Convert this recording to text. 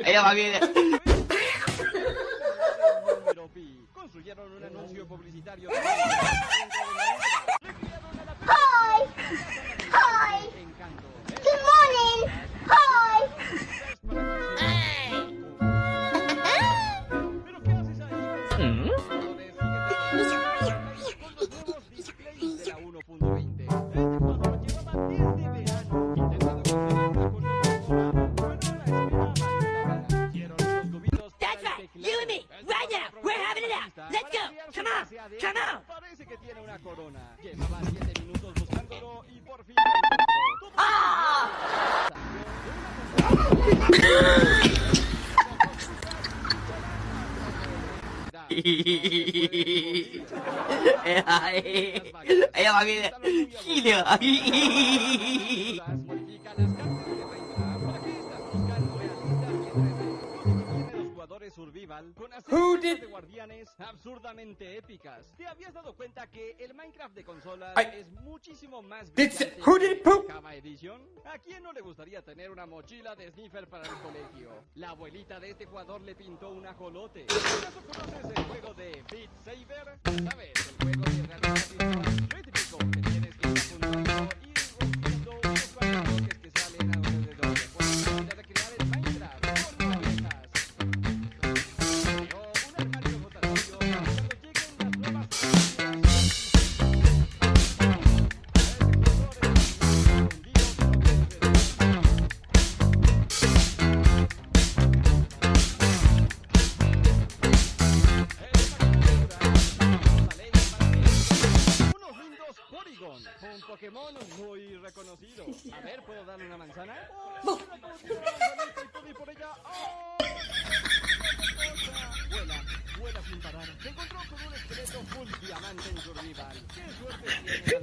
Ella va bien. Construyeron un anuncio publicitario. Hi! Hi! Good morning! Hi! ¿Pero qué haces ahí? De la 1.20. Este jugador llevaba desde verano intentando conseguir una columna, pero la espera valió la pena. Hicieron los cubitos para That's right. el teclado. You and me. Right now. We're having it out. Let's go. Come on. Come on. Parece que tiene una corona. Llevaba 7 minutos buscándolo y por fin lo encontró. Ah! Ella va bien. Gilio. Modifica las cartas de Minecraft para que estas luzcan realistas y entreten. Los jugadores survival con asistencias de guardianes absurdamente épicas. ¿Te habías dado cuenta que el Minecraft de consolas es muchísimo más brillante que el Java Edition? ¿A quién no le gustaría tener una mochila de sniffer para el colegio? La abuelita de este jugador le pintó un ajolote. ¿Acaso conoces el juego de Beat Saber? ¿Sabes? El juego de realidad virtual. Lo típico que tienes que ir apuntando y rompiendo unos cuantos bloques que salen alrededor. Puedes ir a recrear el Minecraft con orejas. Pero un armario rotatorio cuando lleguen las nuevas un Pokémon muy reconocido. A ver, ¿puedo darle una manzana? ¡Oh! ¡Mira cómo tiene una manzanita y puedo ir por ella! ¡Oh! Vuela, vuela sin parar. Se encontró con un esqueleto full diamante en survival. ¡Qué suerte tiene!